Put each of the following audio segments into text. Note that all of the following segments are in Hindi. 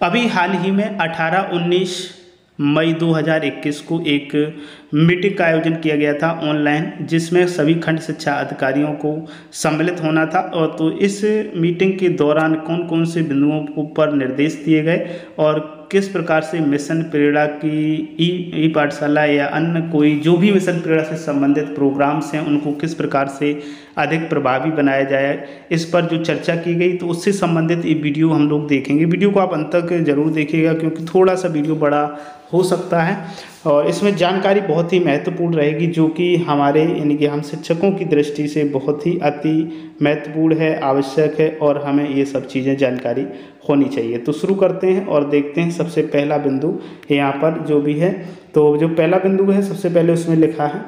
अभी हाल ही में 18-19 मई 2021 को एक मीटिंग का आयोजन किया गया था ऑनलाइन, जिसमें सभी खंड शिक्षा अधिकारियों को सम्मिलित होना था। और तो इस मीटिंग के दौरान कौन कौन से बिंदुओं पर निर्देश दिए गए और किस प्रकार से मिशन प्रेरणा की ई पाठशाला या अन्य कोई जो भी मिशन प्रेरणा से संबंधित प्रोग्राम्स हैं उनको किस प्रकार से अधिक प्रभावी बनाया जाए, इस पर जो चर्चा की गई, तो उससे संबंधित ये वीडियो हम लोग देखेंगे। वीडियो को आप अंत तक जरूर देखिएगा क्योंकि थोड़ा सा वीडियो बड़ा हो सकता है और इसमें जानकारी बहुत ही महत्वपूर्ण रहेगी, जो कि हमारे यानी कि हम शिक्षकों की दृष्टि से बहुत ही अति महत्वपूर्ण है, आवश्यक है और हमें ये सब चीज़ें जानकारी होनी चाहिए। तो शुरू करते हैं और देखते हैं सबसे पहला बिंदु यहाँ पर जो भी है। तो जो पहला बिंदु है सबसे पहले उसमें लिखा है,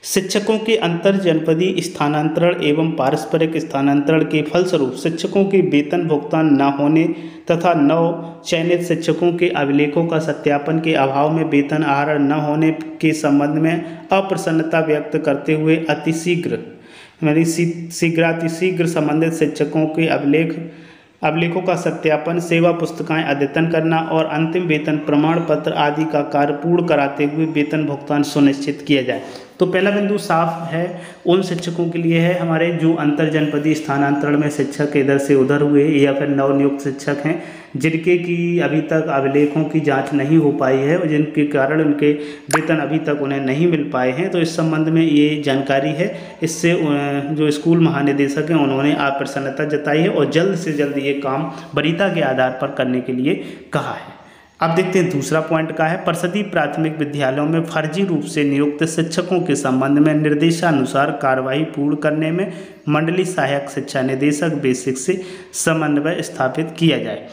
शिक्षकों के अंतर जनपदीय स्थानांतरण एवं पारस्परिक स्थानांतरण के फलस्वरूप शिक्षकों के वेतन भुगतान न होने तथा नव चयनित शिक्षकों के अभिलेखों का सत्यापन के अभाव में वेतन आहरण न होने के संबंध में अप्रसन्नता व्यक्त करते हुए अतिशीघ्र संबंधित शिक्षकों के अभिलेखों का सत्यापन, सेवा पुस्तिकाएं अद्यतन करना और अंतिम वेतन प्रमाण पत्र आदि का कार्य पूर्ण कराते हुए वेतन भुगतान सुनिश्चित किया जाए। तो पहला बिंदु साफ है, उन शिक्षकों के लिए है हमारे जो अंतर जनपदीय स्थानांतरण में शिक्षक इधर से उधर हुए या फिर नवनियुक्त शिक्षक हैं जिनके की अभी तक अभिलेखों की जांच नहीं हो पाई है और जिनके कारण उनके वेतन अभी तक उन्हें नहीं मिल पाए हैं। तो इस संबंध में ये जानकारी है, इससे जो स्कूल महानिदेशक हैं उन्होंने अप्रसन्नता जताई है और जल्द से जल्द ये काम वरीयता के आधार पर करने के लिए कहा है। अब देखते हैं दूसरा पॉइंट का है, परिषदीय प्राथमिक विद्यालयों में फर्जी रूप से नियुक्त शिक्षकों के संबंध में निर्देशानुसार कार्रवाई पूर्ण करने में मंडलीय सहायक शिक्षा निदेशक बेसिक से समन्वय स्थापित किया जाए।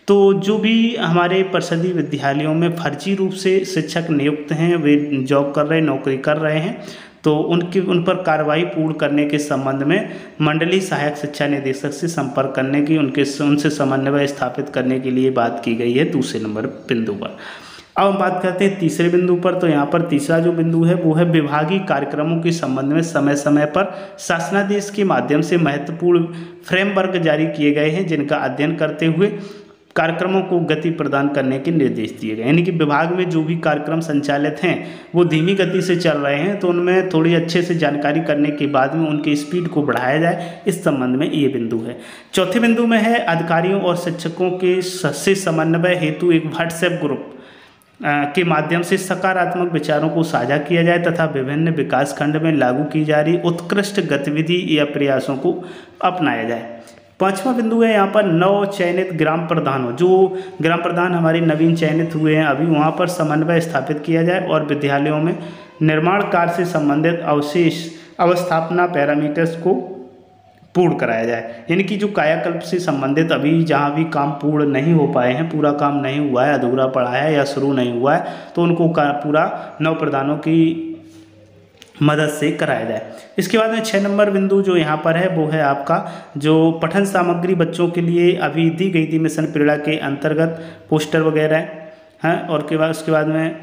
तो जो भी हमारे परिषदीय विद्यालयों में फर्जी रूप से शिक्षक नियुक्त हैं, वे जॉब कर रहे हैं, नौकरी कर रहे हैं, तो उन पर कार्रवाई पूर्ण करने के संबंध में मंडलीय सहायक शिक्षा निदेशक से संपर्क करने की उनसे समन्वय स्थापित करने के लिए बात की गई है दूसरे नंबर बिंदु पर। अब हम बात करते हैं तीसरे बिंदु पर। तो यहाँ पर तीसरा जो बिंदु है वो है विभागीय कार्यक्रमों के संबंध में समय समय पर शासनादेश के माध्यम से महत्वपूर्ण फ्रेमवर्क जारी किए गए हैं, जिनका अध्ययन करते हुए कार्यक्रमों को गति प्रदान करने के निर्देश दिए गए। यानी कि विभाग में जो भी कार्यक्रम संचालित हैं वो धीमी गति से चल रहे हैं, तो उनमें थोड़ी अच्छे से जानकारी करने के बाद में उनकी स्पीड को बढ़ाया जाए, इस संबंध में ये बिंदु है। चौथे बिंदु में है अधिकारियों और शिक्षकों के से समन्वय हेतु एक व्हाट्सएप ग्रुप के माध्यम से सकारात्मक विचारों को साझा किया जाए तथा विभिन्न विकास खंड में लागू की जा रही उत्कृष्ट गतिविधि या प्रयासों को अपनाया जाए। पांचवा बिंदु है यहाँ पर नव चयनित ग्राम प्रधानों, जो ग्राम प्रधान हमारे नवीन चयनित हुए हैं अभी, वहाँ पर समन्वय स्थापित किया जाए और विद्यालयों में निर्माण कार्य से संबंधित अवशेष अवस्थापना पैरामीटर्स को पूर्ण कराया जाए। यानी कि जो कायाकल्प से संबंधित अभी जहाँ भी काम पूर्ण नहीं हो पाए हैं, पूरा काम नहीं हुआ है, अधूरा पड़ा है या शुरू नहीं हुआ है, तो उनको पूरा नव प्रधानों की मदद से कराया जाए। इसके बाद में 6 नंबर बिंदु जो यहाँ पर है वो है आपका जो पठन सामग्री बच्चों के लिए अभी दी गई थी मिशन प्रेरणा के अंतर्गत, पोस्टर वगैरह हैं और उसके बाद में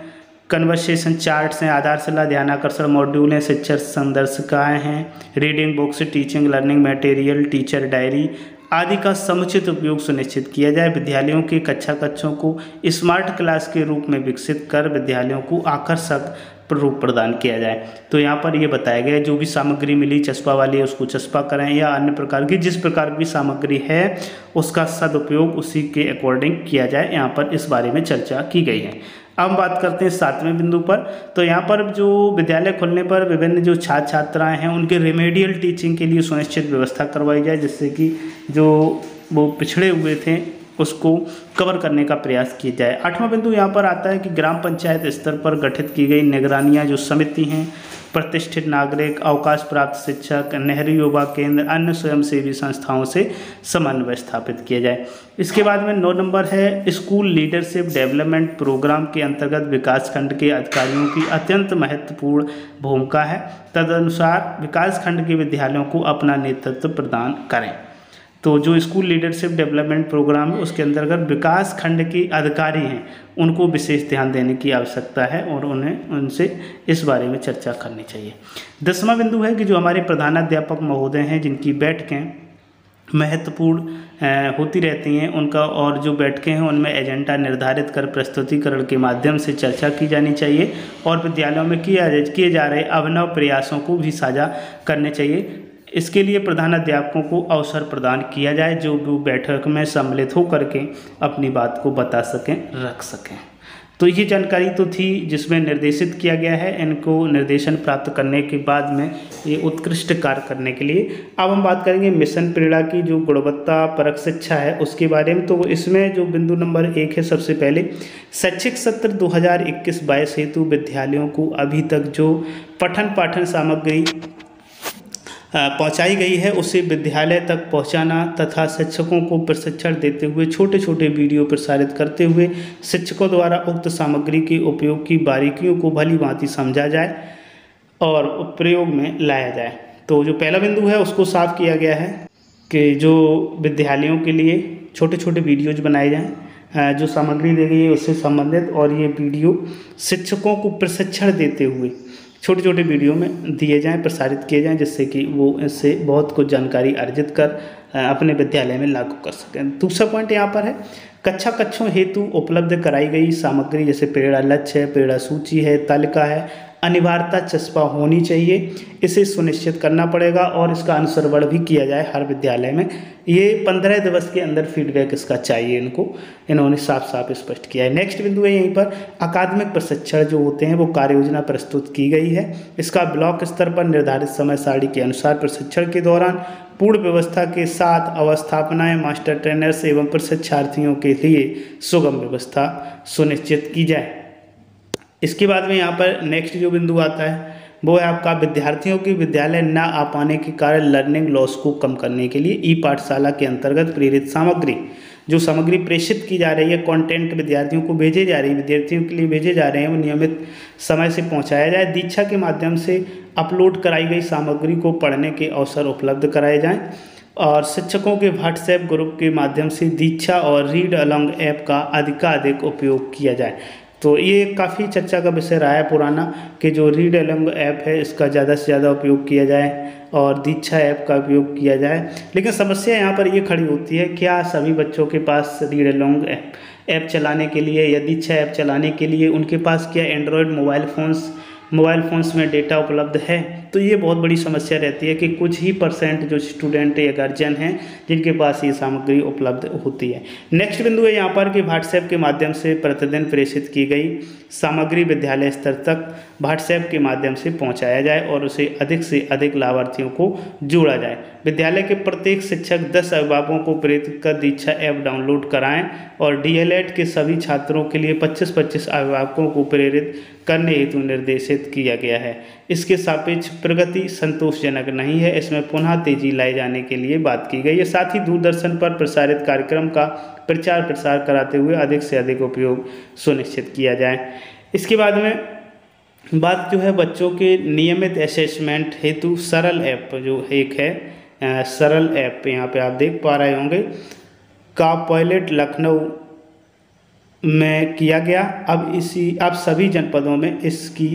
कन्वर्सेशन चार्ट्स हैं, आधारशिला ध्यानाकर्षण मॉड्यूल हैं, शिक्षक संदर्शिकाएँ हैं, reading books, teaching learning material, teacher diary आदि का समुचित उपयोग सुनिश्चित किया जाए। विद्यालयों के कक्षों को स्मार्ट क्लास के रूप में विकसित कर विद्यालयों को आकर्षक रूप प्रदान किया जाए। तो यहाँ पर ये बताया गया जो भी सामग्री मिली चस्पा वाली है उसको चस्पा करें या अन्य प्रकार की जिस प्रकार की सामग्री है उसका सदुपयोग उसी के अकॉर्डिंग किया जाए। यहाँ पर इस बारे में चर्चा की गई है। अब हम बात करते हैं 7वें बिंदु पर। तो यहाँ पर जो विद्यालय खुलने पर विभिन्न जो छात्र छात्राएँ हैं उनके रेमेडियल टीचिंग के लिए सुनिश्चित व्यवस्था करवाई जाए, जिससे कि जो वो पिछड़े हुए थे उसको कवर करने का प्रयास किया जाए। 8वां बिंदु यहाँ पर आता है कि ग्राम पंचायत स्तर पर गठित की गई निगरानियाँ जो समिति हैं, प्रतिष्ठित नागरिक, अवकाश प्राप्त शिक्षक, नेहरू युवा केंद्र, अन्य स्वयंसेवी संस्थाओं से समन्वय स्थापित किया जाए। इसके बाद में 9 नंबर है स्कूल लीडरशिप डेवलपमेंट प्रोग्राम के अंतर्गत विकासखंड के अधिकारियों की अत्यंत महत्वपूर्ण भूमिका है। तदनुसार विकासखंड के विद्यालयों को अपना नेतृत्व प्रदान करें। तो जो स्कूल लीडरशिप डेवलपमेंट प्रोग्राम है उसके अंतर्गत विकास खंड के अधिकारी हैं उनको विशेष ध्यान देने की आवश्यकता है और उनसे इस बारे में चर्चा करनी चाहिए। 10वां बिंदु है कि जो हमारे प्रधानाध्यापक महोदय हैं जिनकी बैठकें महत्वपूर्ण होती रहती हैं उनका, और जो बैठकें हैं उनमें एजेंडा निर्धारित कर प्रस्तुतिकरण के माध्यम से चर्चा की जानी चाहिए और विद्यालयों में किए जा रहे अभिनव प्रयासों को भी साझा करने चाहिए। इसके लिए प्रधानाध्यापकों को अवसर प्रदान किया जाए जो वो बैठक में सम्मिलित होकर के अपनी बात को बता सकें, रख सकें। तो ये जानकारी तो थी जिसमें निर्देशित किया गया है इनको निर्देशन प्राप्त करने के बाद में ये उत्कृष्ट कार्य करने के लिए। अब हम बात करेंगे मिशन प्रेरणा की जो गुणवत्ता परक शिक्षा है उसके बारे में। तो इसमें जो बिंदु नंबर 1 है, सबसे पहले शैक्षिक सत्र 2021-22 हेतु विद्यालयों को अभी तक जो पठन पाठन सामग्री पहुंचाई गई है उसे विद्यालय तक पहुंचाना तथा शिक्षकों को प्रशिक्षण देते हुए छोटे छोटे वीडियो प्रसारित करते हुए शिक्षकों द्वारा उक्त सामग्री के उपयोग की बारीकियों को भली भांति समझा जाए और प्रयोग में लाया जाए। तो जो पहला बिंदु है उसको साफ किया गया है कि जो विद्यालयों के लिए छोटे छोटे वीडियोज बनाए जाएँ जो सामग्री दी गई है उससे संबंधित, और ये वीडियो शिक्षकों को प्रशिक्षण देते हुए छोटे छोटे वीडियो में दिए जाएं, प्रसारित किए जाएं, जिससे कि वो इससे बहुत कुछ जानकारी अर्जित कर अपने विद्यालय में लागू कर सकें। दूसरा पॉइंट यहाँ पर है कक्षों हेतु उपलब्ध कराई गई सामग्री जैसे प्रेरणा लक्ष्य है, प्रेरणा सूची है, तालिका है, अनिवार्यता चस्पा होनी चाहिए, इसे सुनिश्चित करना पड़ेगा और इसका अनुसरण भी किया जाए हर विद्यालय में। ये 15 दिवस के अंदर फीडबैक इसका चाहिए इनको, इन्होंने साफ साफ स्पष्ट किया है। नेक्स्ट बिंदु है यहीं पर अकादमिक प्रशिक्षण जो होते हैं वो कार्य योजना प्रस्तुत की गई है। इसका ब्लॉक स्तर पर निर्धारित समय सारणी के अनुसार प्रशिक्षण के दौरान पूर्ण व्यवस्था के साथ अवस्थापनाएं मास्टर ट्रेनर्स एवं प्रशिक्षार्थियों के लिए सुगम व्यवस्था सुनिश्चित की जाए। इसके बाद में यहाँ पर नेक्स्ट जो बिंदु आता है वो है आपका विद्यार्थियों की विद्यालय न आ पाने के कारण लर्निंग लॉस को कम करने के लिए ई पाठशाला के अंतर्गत प्रेरित सामग्री जो सामग्री प्रेषित की जा रही है, कंटेंट विद्यार्थियों को भेजे जा रही है, विद्यार्थियों के लिए भेजे जा रहे हैं, वो नियमित समय से पहुंचाया जाए। दीक्षा के माध्यम से अपलोड कराई गई सामग्री को पढ़ने के अवसर उपलब्ध कराए जाएं और शिक्षकों के व्हाट्सएप ग्रुप के माध्यम से दीक्षा और रीड अलॉन्ग ऐप का अधिकाधिक उपयोग किया जाए। तो ये काफ़ी चर्चा का विषय रहा है पुराना कि जो रीड अलॉन्ग ऐप है इसका ज़्यादा से ज़्यादा उपयोग किया जाए और दीक्षा ऐप का उपयोग किया जाए। लेकिन समस्या यहाँ पर ये खड़ी होती है, क्या सभी बच्चों के पास रीड अलॉन्ग ऐप चलाने के लिए या दीक्षा ऐप चलाने के लिए उनके पास क्या एंड्रॉयड मोबाइल फ़ोन्स में डेटा उपलब्ध है? तो ये बहुत बड़ी समस्या रहती है कि कुछ ही % जो स्टूडेंट या गार्जियन हैं जिनके पास ये सामग्री उपलब्ध होती है। नेक्स्ट बिंदु है यहाँ पर कि व्हाट्सएप के माध्यम से प्रतिदिन प्रेषित की गई सामग्री विद्यालय स्तर तक व्हाट्सएप के माध्यम से पहुँचाया जाए और उसे अधिक से अधिक लाभार्थियों को जोड़ा जाए। विद्यालय के प्रत्येक शिक्षक 10 अभिभावकों को प्रेरित कर दीक्षा ऐप डाउनलोड कराएं और DLED के सभी छात्रों के लिए 25-25 अभिभावकों को प्रेरित करने हेतु निर्देशित किया गया है। इसके सापेक्ष प्रगति संतोषजनक नहीं है, इसमें पुनः तेजी लाए जाने के लिए बात की गई है। साथ ही दूरदर्शन पर प्रसारित कार्यक्रम का प्रचार प्रसार कराते हुए अधिक से अधिक उपयोग सुनिश्चित किया जाए। इसके बाद में बात जो है बच्चों के नियमित असेसमेंट हेतु सरल ऐप जो एक है सरल ऐप यहाँ पे आप देख पा रहे होंगे का पायलट लखनऊ में किया गया। अब सभी जनपदों में इसकी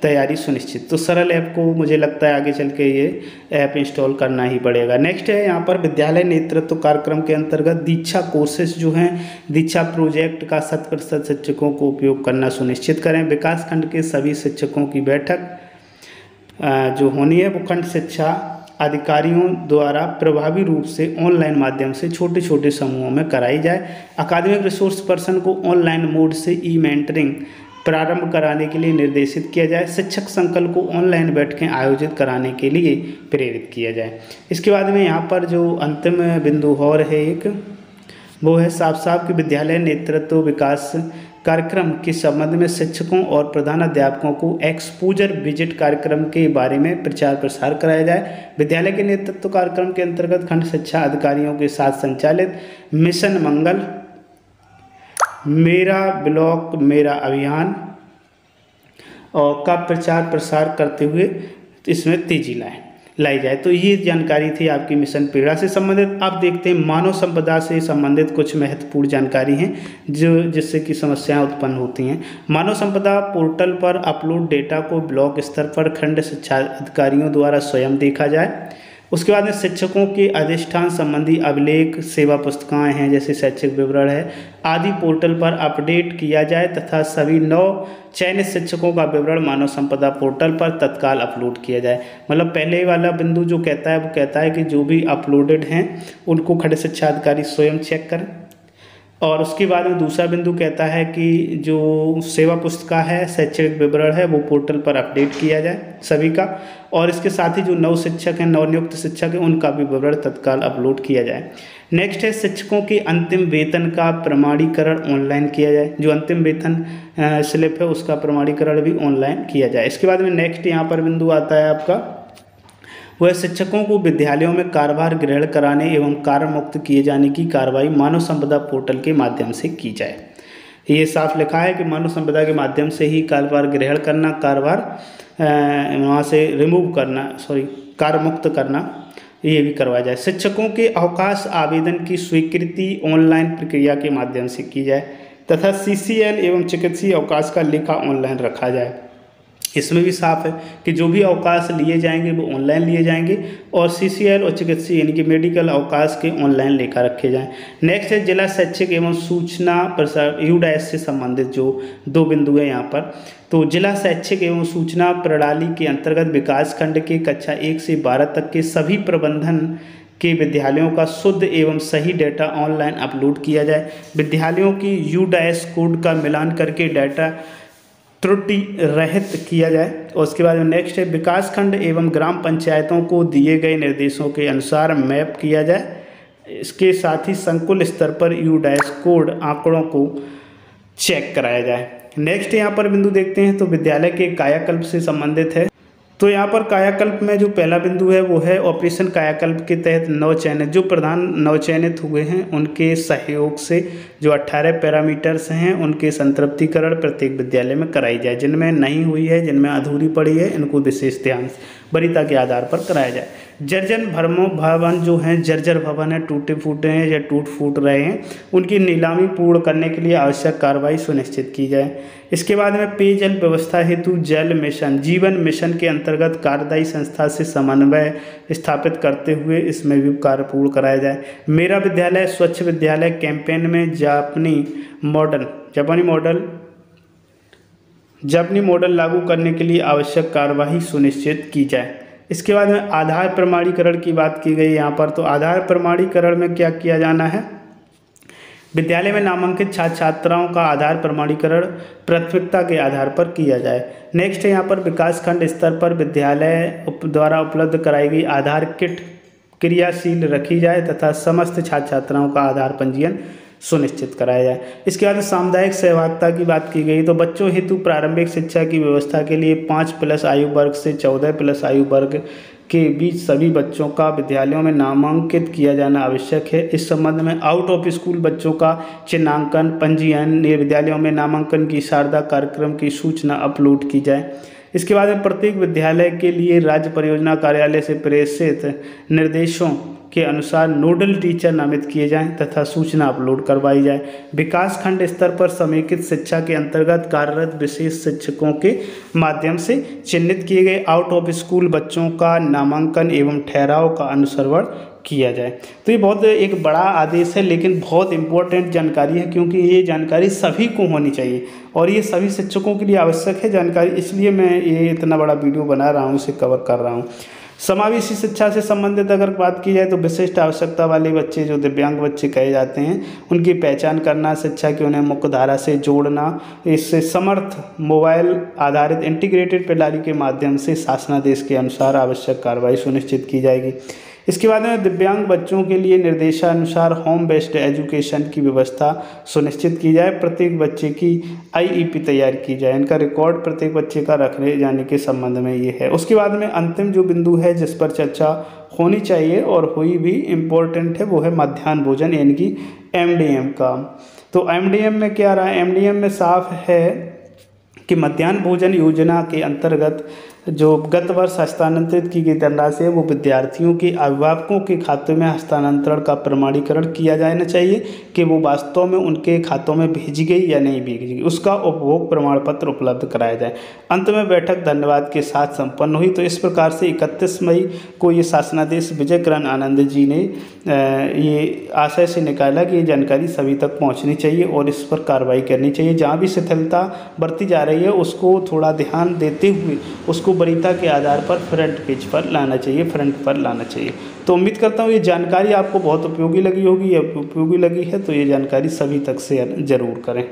तैयारी सुनिश्चित। तो सरल ऐप को मुझे लगता है आगे चल के ये ऐप इंस्टॉल करना ही पड़ेगा। नेक्स्ट है यहाँ पर विद्यालय नेतृत्व कार्यक्रम के अंतर्गत दीक्षा कोर्सेज जो हैं दीक्षा प्रोजेक्ट का 100% शिक्षकों को उपयोग करना सुनिश्चित करें। विकास खंड के सभी शिक्षकों की बैठक जो होनी है वो खंड शिक्षा अधिकारियों द्वारा प्रभावी रूप से ऑनलाइन माध्यम से छोटे छोटे समूहों में कराई जाए। अकादमिक रिसोर्स पर्सन को ऑनलाइन मोड से ई मेंटरिंग प्रारंभ कराने के लिए निर्देशित किया जाए। शिक्षक संकुल को ऑनलाइन बैठकें आयोजित कराने के लिए प्रेरित किया जाए। इसके बाद में यहाँ पर जो अंतिम बिंदु और है एक वो है साफ कि विद्यालय नेतृत्व विकास कार्यक्रम के संबंध में शिक्षकों और प्रधानाध्यापकों को एक्सपोजर विजिट कार्यक्रम के बारे में प्रचार प्रसार कराया जाए। विद्यालय के नेतृत्व कार्यक्रम के अंतर्गत खंड शिक्षा अधिकारियों के साथ संचालित मिशन मंगल, मेरा ब्लॉक मेरा अभियान और का प्रचार प्रसार करते हुए इसमें तेजी लाई जाए। तो ये जानकारी थी आपकी मिशन प्रेरणा से संबंधित। अब देखते हैं मानव संपदा से संबंधित कुछ महत्वपूर्ण जानकारी हैं जिससे कि समस्याएं उत्पन्न होती हैं। मानव संपदा पोर्टल पर अपलोड डेटा को ब्लॉक स्तर पर खंड शिक्षा अधिकारियों द्वारा स्वयं देखा जाए। उसके बाद में शिक्षकों के अधिष्ठान संबंधी अभिलेख सेवा पुस्तिकाएँ हैं, जैसे शैक्षिक विवरण है आदि पोर्टल पर अपडेट किया जाए तथा सभी नव चयनित शिक्षकों का विवरण मानव संपदा पोर्टल पर तत्काल अपलोड किया जाए। मतलब पहले वाला बिंदु जो कहता है वो कहता है कि जो भी अपलोडेड हैं उनको खंड शिक्षा अधिकारी स्वयं चेक करें, और उसके बाद में दूसरा बिंदु कहता है कि जो सेवा पुस्तिका है शैक्षणिक विवरण है वो पोर्टल पर अपडेट किया जाए सभी का, और इसके साथ ही जो नव शिक्षक हैं नवनियुक्त शिक्षक हैं उनका भी विवरण तत्काल अपलोड किया जाए। नेक्स्ट है शिक्षकों के अंतिम वेतन का प्रमाणीकरण ऑनलाइन किया जाए, जो अंतिम वेतन स्लिप है उसका प्रमाणीकरण भी ऑनलाइन किया जाए। इसके बाद में नेक्स्ट यहाँ पर बिंदु आता है आपका, वह शिक्षकों को विद्यालयों में कार्यभार ग्रहण कराने एवं कार्य मुक्त किए जाने की कार्रवाई मानव संपदा पोर्टल के माध्यम से की जाए। ये साफ लिखा है कि मानव संपदा के माध्यम से ही कार्यभार ग्रहण करना, कार्यभार वहाँ से रिमूव करना, कार्य मुक्त करना, ये भी करवाया जाए। शिक्षकों के अवकाश आवेदन की स्वीकृति ऑनलाइन प्रक्रिया के माध्यम से की जाए तथा CCL एवं चिकित्सीय अवकाश का लेखा ऑनलाइन रखा जाए। इसमें भी साफ है कि जो भी अवकाश लिए जाएंगे वो ऑनलाइन लिए जाएंगे और CCL और चिकित्सीय यानी कि मेडिकल अवकाश के ऑनलाइन लेखा रखे जाएं। नेक्स्ट है जिला शैक्षिक एवं सूचना प्रसार UDAS से संबंधित जो 2 बिंदु है यहाँ पर। तो जिला शैक्षिक एवं सूचना प्रणाली के अंतर्गत विकास खंड के कक्षा 1 से 12 तक के सभी प्रबंधन के विद्यालयों का शुद्ध एवं सही डेटा ऑनलाइन अपलोड किया जाए। विद्यालयों की UDAS कोड का मिलान करके डाटा त्रुटि रहित किया जाए। और उसके बाद नेक्स्ट है विकास खंड एवं ग्राम पंचायतों को दिए गए निर्देशों के अनुसार मैप किया जाए। इसके साथ ही संकुल स्तर पर UDAS कोड आंकड़ों को चेक कराया जाए। नेक्स्ट यहाँ पर बिंदु देखते हैं तो विद्यालय के कायाकल्प से संबंधित है। तो यहाँ पर कायाकल्प में जो पहला बिंदु है वो है ऑपरेशन कायाकल्प के तहत नवचयनित जो प्रधान नवचयनित हुए हैं उनके सहयोग से जो 18 पैरामीटर्स हैं उनके संतृप्तिकरण प्रत्येक विद्यालय में कराई जाए। जिनमें नहीं हुई है, जिनमें अधूरी पड़ी है, इनको विशेष ध्यान वरीयता के आधार पर कराया जाए। जर्जर भवन जो हैं जर्जर भवन है, टूटे फूटे हैं या टूट फूट रहे हैं, उनकी नीलामी पूर्ण करने के लिए आवश्यक कार्रवाई सुनिश्चित की जाए। इसके बाद में पेयजल व्यवस्था हेतु जल मिशन जीवन मिशन के अंतर्गत कार्यदायी संस्था से समन्वय स्थापित करते हुए इसमें भी कार्य पूर्ण कराया जाए। मेरा विद्यालय स्वच्छ विद्यालय कैंपेन में जापानी मॉडल लागू करने के लिए आवश्यक कार्यवाही सुनिश्चित की जाए। इसके बाद में आधार प्रमाणीकरण की बात की गई यहाँ पर। तो आधार प्रमाणीकरण में क्या किया जाना है, विद्यालय में नामांकित छात्र छात्राओं का आधार प्रमाणीकरण प्राथमिकता के आधार पर किया जाए। नेक्स्ट है यहाँ पर विकास खंड स्तर पर विद्यालय द्वारा उपलब्ध कराई गई आधार किट क्रियाशील रखी जाए तथा समस्त छात्र छात्राओं का आधार पंजीयन सुनिश्चित कराया जाए। इसके बाद सामुदायिक सहभागिता की बात की गई तो बच्चों हेतु प्रारंभिक शिक्षा की व्यवस्था के लिए 5+ आयु वर्ग से 14+ आयु वर्ग के बीच सभी बच्चों का विद्यालयों में नामांकित किया जाना आवश्यक है। इस संबंध में आउट ऑफ स्कूल बच्चों का चिन्हांकन पंजीयन विद्यालयों में नामांकन की शारदा कार्यक्रम की सूचना अपलोड की जाए। इसके बाद में प्रत्येक विद्यालय के लिए राज्य परियोजना कार्यालय से प्रेषित निर्देशों के अनुसार नोडल टीचर नामित किए जाएं तथा सूचना अपलोड करवाई जाए। विकास खंड स्तर पर समेकित शिक्षा के अंतर्गत कार्यरत विशेष शिक्षकों के माध्यम से चिन्हित किए गए आउट ऑफ स्कूल बच्चों का नामांकन एवं ठहराव का अनुसरण किया जाए। तो ये बहुत एक बड़ा आदेश है लेकिन बहुत इम्पोर्टेंट जानकारी है, क्योंकि ये जानकारी सभी को होनी चाहिए और ये सभी शिक्षकों के लिए आवश्यक है जानकारी, इसलिए मैं ये इतना बड़ा वीडियो बना रहा हूँ, इसे कवर कर रहा हूँ। समावेशी शिक्षा से संबंधित अगर बात की जाए तो विशिष्ट आवश्यकता वाले बच्चे जो दिव्यांग बच्चे कहे जाते हैं उनकी पहचान करना, शिक्षा की उन्हें मुख्य धारा से जोड़ना, इससे समर्थ मोबाइल आधारित इंटीग्रेटेड प्रणाली के माध्यम से शासनादेश के अनुसार आवश्यक कार्रवाई सुनिश्चित की जाएगी। इसके बाद में दिव्यांग बच्चों के लिए निर्देशानुसार होम बेस्ड एजुकेशन की व्यवस्था सुनिश्चित की जाए। प्रत्येक बच्चे की IEP तैयार की जाए, इनका रिकॉर्ड प्रत्येक बच्चे का रखने जाने के संबंध में ये है। उसके बाद में अंतिम जो बिंदु है जिस पर चर्चा होनी चाहिए और हुई भी इम्पोर्टेंट है वो है मध्याह्न भोजन यानी कि MDM का। तो MDM में क्या रहा है, MDM में साफ है कि मध्याह्न भोजन योजना के अंतर्गत जो गत वर्ष हस्तांतरित की गई धनराशि है वो विद्यार्थियों के अभिभावकों के खाते में हस्तांतरण का प्रमाणीकरण किया जाना चाहिए कि वो वास्तव में उनके खातों में भेजी गई या नहीं भेजी गई, उसका उपभोग प्रमाण पत्र उपलब्ध कराया जाए। अंत में बैठक धन्यवाद के साथ संपन्न हुई। तो इस प्रकार से 31 मई को ये शासनादेश विजय किरण आनंद जी ने ये आशय से निकाला कि ये जानकारी सभी तक पहुँचनी चाहिए और इस पर कार्रवाई करनी चाहिए। जहाँ भी शिथिलता बरती जा रही है उसको थोड़ा ध्यान देते हुए उसको वरीयता के आधार पर फ्रंट पेज पर लाना चाहिए, फ्रंट पर लाना चाहिए। तो उम्मीद करता हूँ ये जानकारी आपको बहुत उपयोगी लगी होगी या उपयोगी लगी है तो ये जानकारी सभी तक शेयर ज़रूर करें।